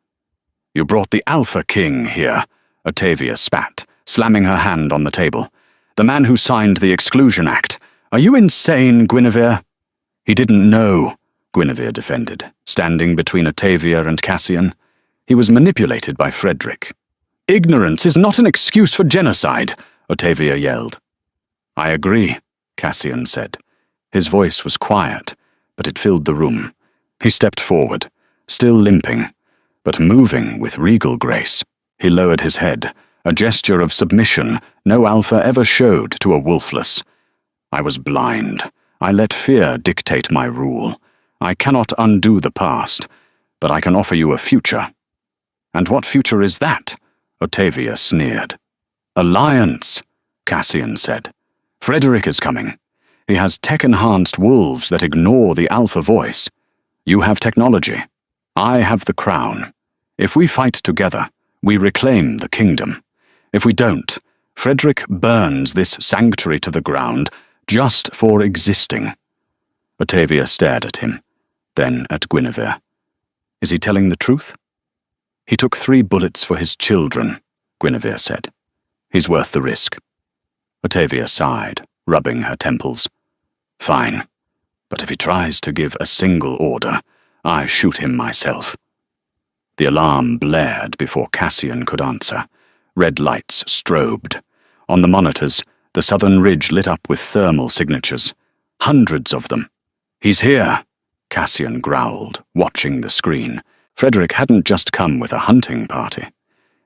A: "You brought the Alpha King here," Otavia spat, slamming her hand on the table. "The man who signed the Exclusion Act. Are you insane, Guinevere?" "He didn't know," Guinevere defended, standing between Otavia and Cassian. "He was manipulated by Frederick." "Ignorance is not an excuse for genocide," Otavia yelled. "I agree," Cassian said. His voice was quiet, but it filled the room. He stepped forward, still limping, but moving with regal grace. He lowered his head, a gesture of submission no alpha ever showed to a wolfless. "I was blind. I let fear dictate my rule. I cannot undo the past, but I can offer you a future." "And what future is that?" Otavia sneered. "Alliance," Cassian said. "Frederick is coming. He has tech-enhanced wolves that ignore the alpha voice. You have technology. I have the crown. If we fight together, we reclaim the kingdom. If we don't, Frederick burns this sanctuary to the ground just for existing." Otavia stared at him, then at Guinevere. "Is he telling the truth?" "He took 3 bullets for his children," Guinevere said. "He's worth the risk." Otavia sighed, rubbing her temples. "Fine, but if he tries to give a single order, I shoot him myself." The alarm blared before Cassian could answer. Red lights strobed. On the monitors, the southern ridge lit up with thermal signatures. Hundreds of them. "He's here," Cassian growled, watching the screen. Frederick hadn't just come with a hunting party.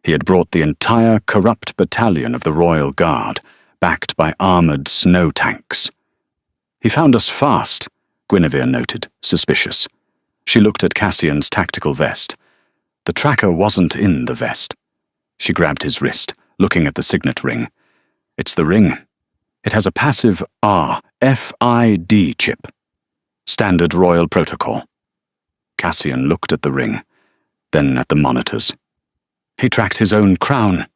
A: He had brought the entire corrupt battalion of the Royal Guard, backed by armored snow tanks. "He found us fast," Guinevere noted, suspicious. She looked at Cassian's tactical vest. The tracker wasn't in the vest. She grabbed his wrist, looking at the signet ring. "It's the ring. It has a passive RFID chip. Standard royal protocol. Cassian looked at the ring, then at the monitors. He tracked his own crown.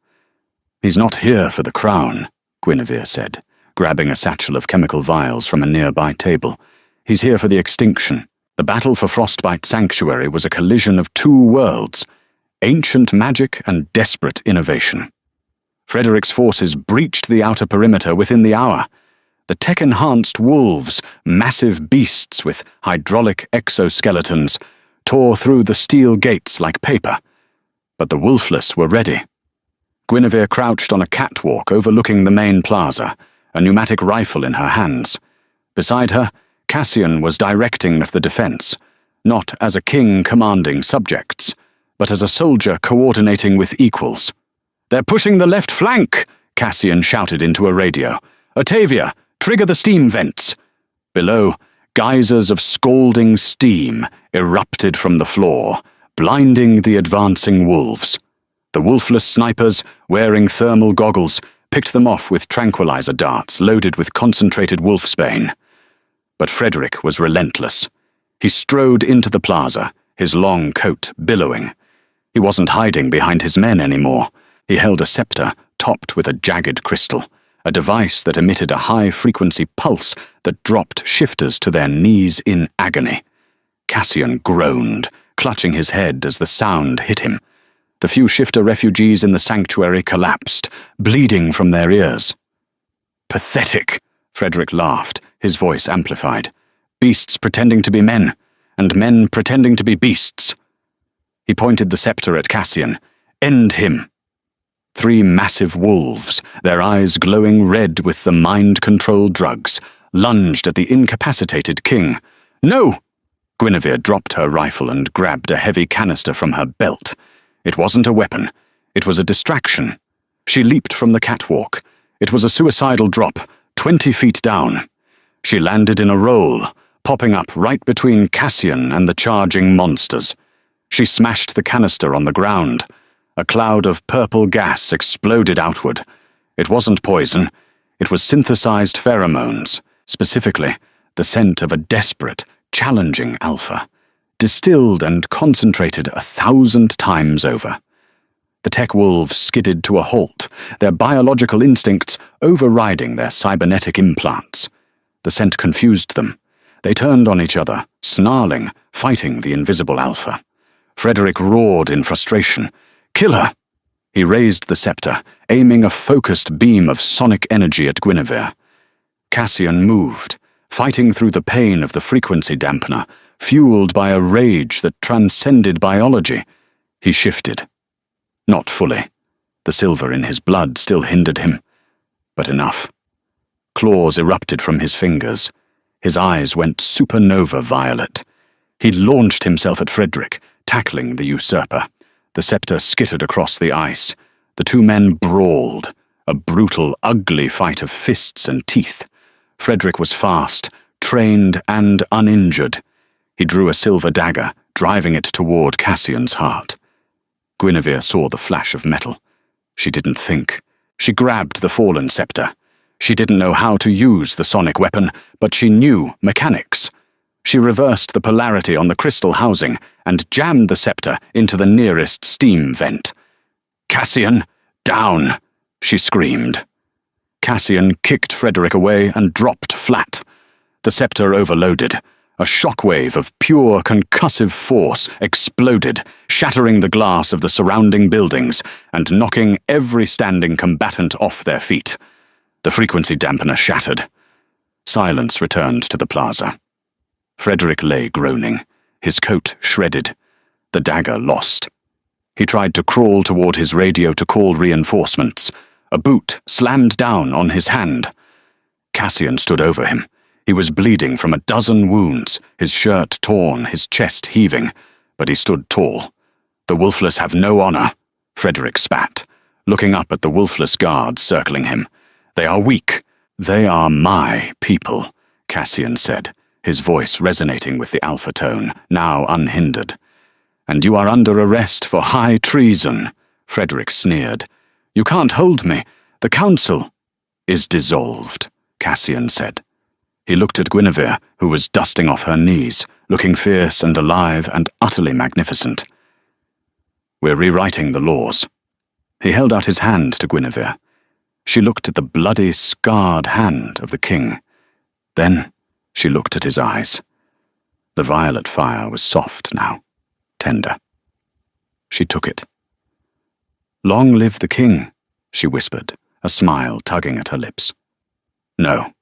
A: He's not here for the crown, Guinevere said, grabbing a satchel of chemical vials from a nearby table. He's here for the extinction. The battle for Frostbite Sanctuary was a collision of two worlds, ancient magic and desperate innovation. Frederick's forces breached the outer perimeter within the hour. The tech-enhanced wolves, massive beasts with hydraulic exoskeletons, tore through the steel gates like paper. But the Wolfless were ready. Guinevere crouched on a catwalk overlooking the main plaza, a pneumatic rifle in her hands. Beside her, Cassian was directing the defense, not as a king commanding subjects, but as a soldier coordinating with equals. "They're pushing the left flank!" Cassian shouted into a radio. "Otavia, trigger the steam vents!" Below, geysers of scalding steam erupted from the floor, blinding the advancing wolves. The Wolfless snipers, wearing thermal goggles, picked them off with tranquilizer darts loaded with concentrated wolfsbane. But Frederick was relentless. He strode into the plaza, his long coat billowing. He wasn't hiding behind his men anymore. He held a scepter topped with a jagged crystal, a device that emitted a high-frequency pulse that dropped shifters to their knees in agony. Cassian groaned, clutching his head as the sound hit him. The few shifter refugees in the sanctuary collapsed, bleeding from their ears. "Pathetic," Frederick laughed, his voice amplified. "Beasts pretending to be men, and men pretending to be beasts." He pointed the scepter at Cassian. "End him." 3 massive wolves, their eyes glowing red with the mind-control drugs, lunged at the incapacitated king. "No!" Guinevere dropped her rifle and grabbed a heavy canister from her belt. It wasn't a weapon. It was a distraction. She leaped from the catwalk. It was a suicidal drop, 20 feet down. She landed in a roll, popping up right between Cassian and the charging monsters. She smashed the canister on the ground. A cloud of purple gas exploded outward. It wasn't poison. It was synthesized pheromones, specifically the scent of a desperate, challenging alpha, distilled and concentrated 1,000 times over. The tech wolves skidded to a halt, their biological instincts overriding their cybernetic implants. The scent confused them. They turned on each other, snarling, fighting the invisible alpha. Frederick roared in frustration. "Kill her!" He raised the scepter, aiming a focused beam of sonic energy at Guinevere. Cassian moved, fighting through the pain of the frequency dampener, fueled by a rage that transcended biology. He shifted. Not fully. The silver in his blood still hindered him. But enough. Claws erupted from his fingers. His eyes went supernova violet. He launched himself at Frederick, tackling the usurper. The scepter skittered across the ice. The 2 men brawled, a brutal, ugly fight of fists and teeth. Frederick was fast, trained, and uninjured. He drew a silver dagger, driving it toward Cassian's heart. Guinevere saw the flash of metal. She didn't think. She grabbed the fallen scepter. She didn't know how to use the sonic weapon, but she knew mechanics. She reversed the polarity on the crystal housing and jammed the scepter into the nearest steam vent. "Cassian, down!" she screamed. Cassian kicked Frederick away and dropped flat. The scepter overloaded. A shockwave of pure concussive force exploded, shattering the glass of the surrounding buildings and knocking every standing combatant off their feet. The frequency dampener shattered. Silence returned to the plaza. Frederick lay groaning, his coat shredded, the dagger lost. He tried to crawl toward his radio to call reinforcements. A boot slammed down on his hand. Cassian stood over him. He was bleeding from a dozen wounds, his shirt torn, his chest heaving, but he stood tall. "The Wolfless have no honor," Frederick spat, looking up at the Wolfless guards circling him. "They are weak. They are my people," Cassian said, his voice resonating with the alpha tone, now unhindered. "And you are under arrest for high treason," Frederick sneered. "You can't hold me. The council is dissolved." Cassian said. He looked at Guinevere, who was dusting off her knees, looking fierce and alive and utterly magnificent. We're rewriting the laws. He held out his hand to Guinevere. She looked at the bloody, scarred hand of the king. Then she looked at his eyes. The violet fire was soft now, tender. She took it. "Long live the king," she whispered, a smile tugging at her lips. "No,"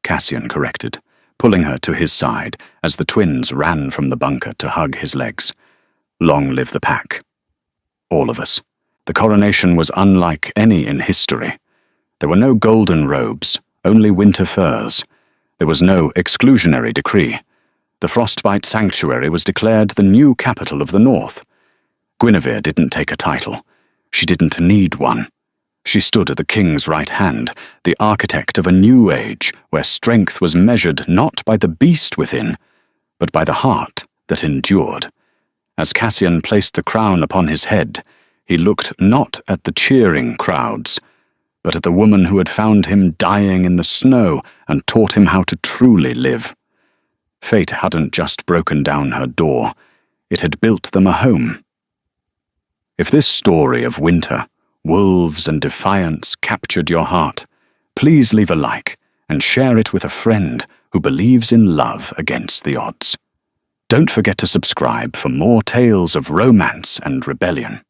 A: Cassian corrected, pulling her to his side as the twins ran from the bunker to hug his legs. "Long live the pack. All of us." The coronation was unlike any in history. There were no golden robes, only winter furs. There was no exclusionary decree. The Frostbite Sanctuary was declared the new capital of the North. Guinevere didn't take a title. She didn't need one. She stood at the king's right hand, the architect of a new age where strength was measured not by the beast within, but by the heart that endured. As Cassian placed the crown upon his head, he looked not at the cheering crowds, but at the woman who had found him dying in the snow and taught him how to truly live. Fate hadn't just broken down her door, it had built them a home. If this story of winter, wolves and defiance captured your heart, please leave a like and share it with a friend who believes in love against the odds. Don't forget to subscribe for more tales of romance and rebellion.